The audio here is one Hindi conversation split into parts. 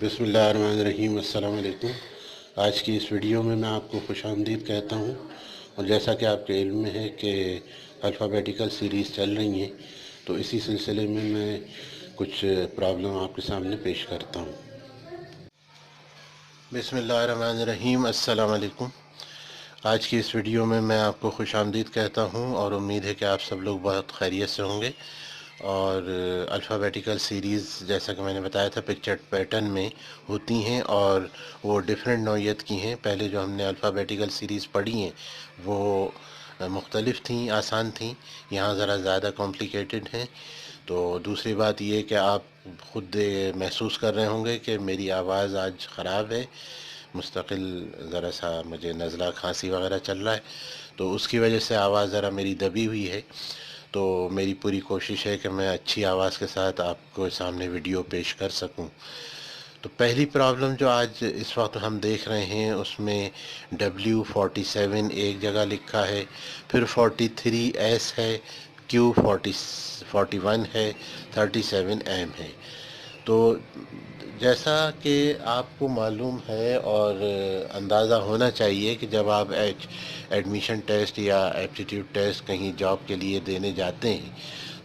बिस्मिल्लाहिर्रहमानिर्रहीम। अस्सलाम वालेकुम। आज की इस वीडियो में मैं आपको खुशामदीद कहता हूँ। और जैसा कि आपके इल्म में है कि अल्फ़ाबेटिकल सीरीज़ चल रही हैं, तो इसी सिलसिले में मैं कुछ प्रॉब्लम आपके सामने पेश करता हूँ। बिस्मिल्लाहिर्रहमानिर्रहीम। अस्सलाम वालेकुम। आज की इस वीडियो में मैं आपको खुशामदीद कहता हूँ और उम्मीद है कि आप सब लोग बहुत खैरियत से होंगे। और अल्फ़ाबेटिकल सीरीज़ जैसा कि मैंने बताया था पिक्चर पैटर्न में होती हैं और वो डिफरेंट नौइयत की हैं। पहले जो हमने अल्फ़ाबेटिकल सीरीज़ पढ़ी हैं वो मुख्तलिफ़ थी, आसान थी। यहाँ ज़रा ज़्यादा कॉम्प्लिकेटेड हैं। तो दूसरी बात ये कि आप ख़ुद महसूस कर रहे होंगे कि मेरी आवाज़ आज ख़राब है। मुस्तकिल ज़रा सा मुझे नज़ला खांसी वगैरह चल रहा है, तो उसकी वजह से आवाज़ ज़रा मेरी दबी हुई है। तो मेरी पूरी कोशिश है कि मैं अच्छी आवाज़ के साथ आपको सामने वीडियो पेश कर सकूं। तो पहली प्रॉब्लम जो आज इस वक्त हम देख रहे हैं उसमें W47 एक जगह लिखा है, फिर 43S है, Q41 है, 37M है। तो जैसा कि आपको मालूम है और अंदाज़ा होना चाहिए कि जब आप एडमिशन टेस्ट या एप्टीट्यूड टेस्ट कहीं जॉब के लिए देने जाते हैं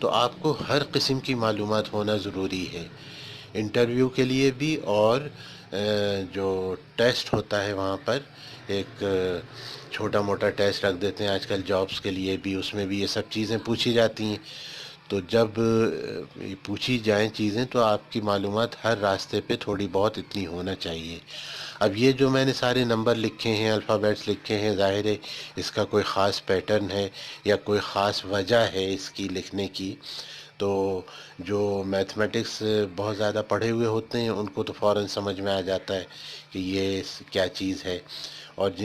तो आपको हर किस्म की मालूमात होना ज़रूरी है, इंटरव्यू के लिए भी। और जो टेस्ट होता है वहाँ पर एक छोटा मोटा टेस्ट रख देते हैं आजकल जॉब्स के लिए भी, उसमें भी ये सब चीज़ें पूछी जाती हैं। तो जब ये पूछी जाएं चीज़ें तो आपकी मालूमात हर रास्ते पे थोड़ी बहुत इतनी होना चाहिए। अब ये जो मैंने सारे नंबर लिखे हैं, अल्फ़ाबेट्स लिखे हैं, ज़ाहिर है इसका कोई ख़ास पैटर्न है या कोई ख़ास वजह है इसकी लिखने की। तो जो मैथमेटिक्स बहुत ज़्यादा पढ़े हुए होते हैं उनको तो फ़ौरन समझ में आ जाता है कि ये क्या चीज़ है। और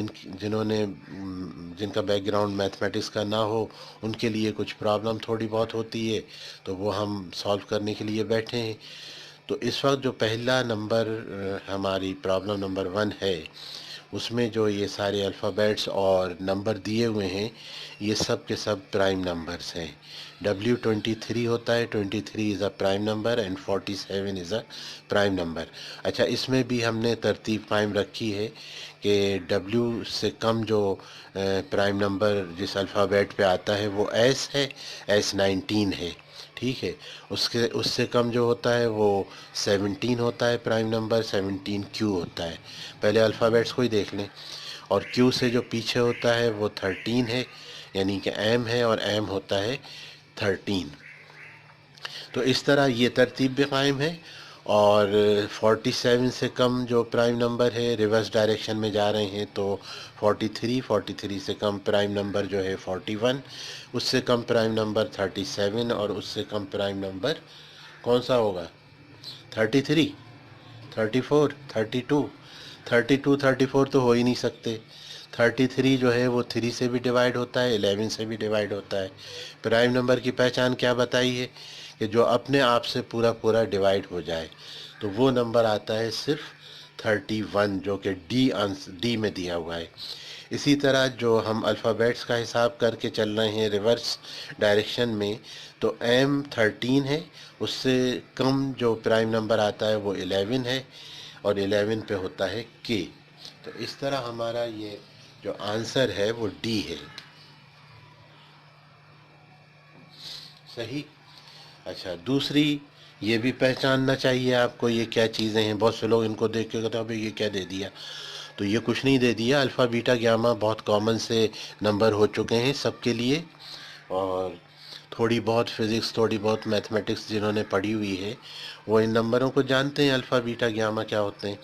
जिनका बैकग्राउंड मैथमेटिक्स का ना हो उनके लिए कुछ प्रॉब्लम थोड़ी बहुत होती है, तो वो हम सॉल्व करने के लिए बैठे हैं। तो इस वक्त जो पहला नंबर हमारी प्रॉब्लम नंबर 1 है, उसमें जो ये सारे अल्फ़ाबेट्स और नंबर दिए हुए हैं ये सब के सब प्राइम नंबर्स हैं। W23 होता है, 23 is a prime number and 47 is a prime number. अच्छा, इसमें भी हमने तरतीब कायम रखी है कि W से कम जो प्राइम नंबर जिस अल्फ़ाबेट पे आता है वो S है, S19 है, ठीक है। उससे कम जो होता है वो 17 होता है प्राइम नंबर, 17Q होता है। पहले अल्फ़ाबेट्स को ही देख लें। और Q से जो पीछे होता है वो 13 है, यानी कि M है, और M होता है 13। तो इस तरह ये तरतीब भी कायम है। और 47 से कम जो प्राइम नंबर है रिवर्स डायरेक्शन में जा रहे हैं तो 43 से कम प्राइम नंबर जो है 41, उससे कम प्राइम नंबर 37, और उससे कम प्राइम नंबर कौन सा होगा? 33, 34, 32। 34 तो हो ही नहीं सकते। 33 जो है वो 3 से भी डिवाइड होता है, 11 से भी डिवाइड होता है। प्राइम नंबर की पहचान क्या बताई है कि जो अपने आप से पूरा पूरा डिवाइड हो जाए, तो वो नंबर आता है सिर्फ 31, जो कि डी में दिया हुआ है। इसी तरह जो हम अल्फ़ाबेट्स का हिसाब करके चल रहे हैं रिवर्स डायरेक्शन में, तो M13 है, उससे कम जो प्राइम नंबर आता है वो 11 है, और 11 पे होता है K। तो इस तरह हमारा ये जो आंसर है वो डी है। सही। अच्छा, दूसरी ये भी पहचानना चाहिए आपको ये क्या चीज़ें हैं। बहुत से लोग इनको देख के कहते हैं भाई ये क्या दे दिया। तो ये कुछ नहीं दे दिया। अल्फ़ा बीटा गामा बहुत कॉमन से नंबर हो चुके हैं सबके लिए। और थोड़ी बहुत फिज़िक्स, थोड़ी बहुत मैथमेटिक्स जिन्होंने पढ़ी हुई है वो इन नंबरों को जानते हैं, अल्फ़ा बीटा गामा क्या होते हैं।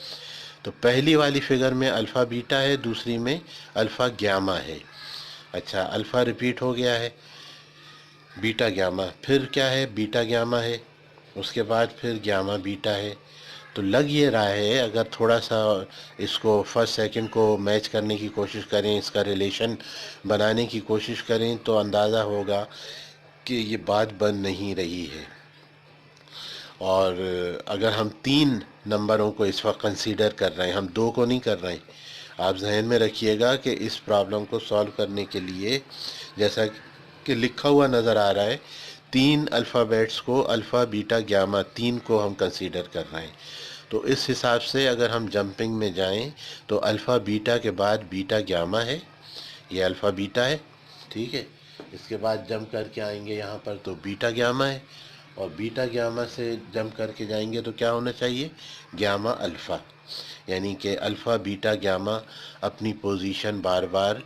तो पहली वाली फिगर में अल्फ़ा बीटा है, दूसरी में अल्फ़ा गामा है। अच्छा, अल्फ़ा रिपीट हो गया है, बीटा गामा, फिर क्या है? बीटा गामा है, उसके बाद फिर गामा बीटा है। तो लग ये रहा है, अगर थोड़ा सा इसको फर्स्ट सेकंड को मैच करने की कोशिश करें, इसका रिलेशन बनाने की कोशिश करें, तो अंदाज़ा होगा कि ये बात बन नहीं रही है। और अगर हम 3 नंबरों को इस वक्त कंसीडर कर रहे हैं, हम 2 को नहीं कर रहे हैं। आप जहन में रखिएगा कि इस प्रॉब्लम को सॉल्व करने के लिए, जैसा कि लिखा हुआ नज़र आ रहा है, 3 अल्फ़ाबेट्स को, अल्फ़ा बीटा गामा 3 को हम कंसीडर कर रहे हैं। तो इस हिसाब से अगर हम जंपिंग में जाएं तो अल्फ़ा बीटा के बाद बीटा गामा है, ये अल्फ़ा बीटा है, ठीक है। इसके बाद जंप करके आएंगे यहाँ पर तो बीटा गामा है, और बीटा गामा से जंप करके जाएंगे तो क्या होना चाहिए, गामा अल्फ़ा। यानी कि अल्फ़ा बीटा गामा अपनी पोजीशन बार बार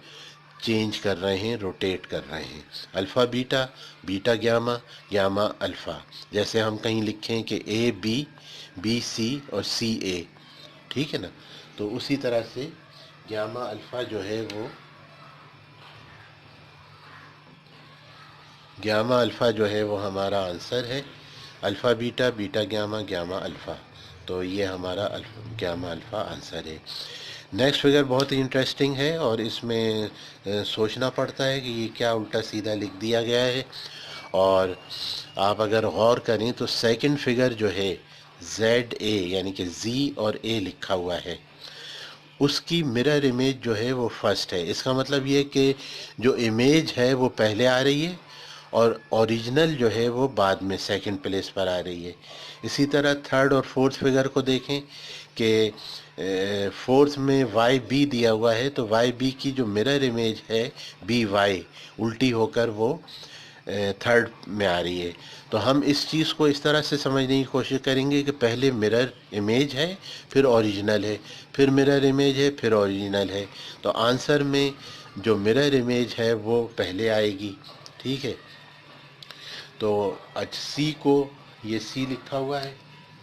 चेंज कर रहे हैं, रोटेट कर रहे हैं। Alpha beta, beta gamma, gamma alpha. जैसे हम कहीं लिखें कि ए बी, बी सी और सी ए, ठीक है ना। तो उसी तरह से गामा अल्फ़ा जो है वो गामा अल्फ़ा जो है वो हमारा आंसर है। Alpha beta, beta gamma, gamma alpha. तो ये हमारा गामा अल्फ़ा आंसर है। नेक्स्ट फिगर बहुत ही इंटरेस्टिंग है और इसमें सोचना पड़ता है कि ये क्या उल्टा सीधा लिख दिया गया है। और आप अगर गौर करें तो सेकंड फिगर जो है जेड ए यानी कि जी और ए लिखा हुआ है, उसकी मिरर इमेज जो है वो फर्स्ट है। इसका मतलब ये कि जो इमेज है वो पहले आ रही है और ओरिजिनल जो है वो बाद में सेकंड प्लेस पर आ रही है। इसी तरह थर्ड और फोर्थ फिगर को देखें कि फोर्थ में वाई बी दिया हुआ है, तो वाई बी की जो मिरर इमेज है बी वाई उल्टी होकर वो थर्ड में आ रही है। तो हम इस चीज़ को इस तरह से समझने की कोशिश करेंगे कि पहले मिरर इमेज है, फिर ओरिजिनल है, फिर मिरर इमेज है, फिर ओरिजिनल है। तो आंसर में जो मिरर इमेज है वो पहले आएगी, ठीक है। तो आज सी को, ये सी लिखा हुआ है,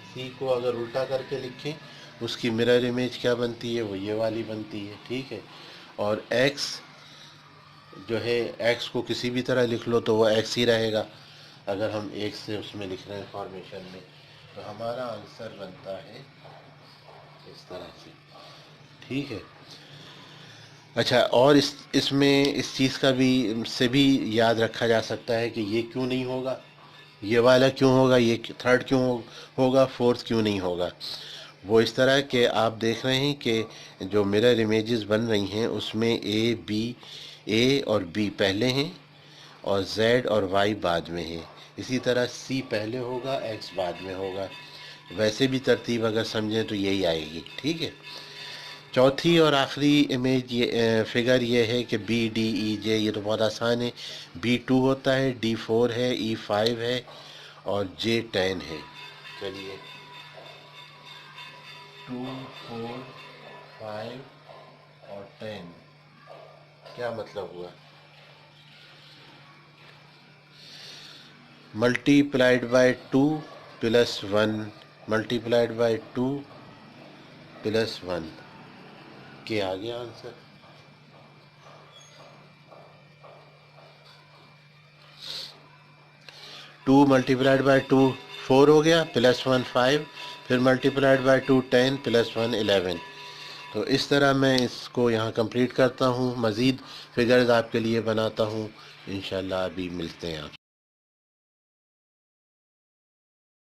सी को अगर उल्टा करके लिखें उसकी मिरर इमेज क्या बनती है, वो ये वाली बनती है, ठीक है। और एक्स जो है, एक्स को किसी भी तरह लिख लो तो वो एक्स ही रहेगा अगर हम एक से उसमें लिख रहे हैं फॉर्मेशन में। तो हमारा आंसर बनता है इस तरह से, ठीक है। अच्छा, और इसमें इस चीज़ का भी से भी याद रखा जा सकता है कि ये क्यों नहीं होगा, ये वाला क्यों होगा, ये थर्ड क्यों होगा, फोर्थ क्यों नहीं होगा। वो इस तरह के आप देख रहे हैं कि जो मिरर इमेजेस बन रही हैं उसमें ए बी, ए और बी पहले हैं और जेड और वाई बाद में है। इसी तरह सी पहले होगा, एक्स बाद में होगा। वैसे भी तरतीब अगर समझें तो यही आएगी, ठीक है। चौथी और आखिरी इमेज ये फिगर ये है कि बी डी ई जे, ये तो बहुत आसान है। बी 2 होता है, डी 4 है, ई 5 है और जे 10 है। चलिए 2, 4, 5 और 10 क्या मतलब हुआ, multiplied by 2 plus 1, multiplied by 2 plus 1 के आ गया आंसर। 2 मल्टीप्लाइड बाय 2 4 हो गया, प्लस 1 5, फिर मल्टीप्लाइड बाय 2 10, प्लस 1 11। तो इस तरह मैं इसको यहाँ कंप्लीट करता हूँ, मज़ीद फिगर्स आपके लिए बनाता हूँ। इंशाल्लाह अभी मिलते हैं आपसे।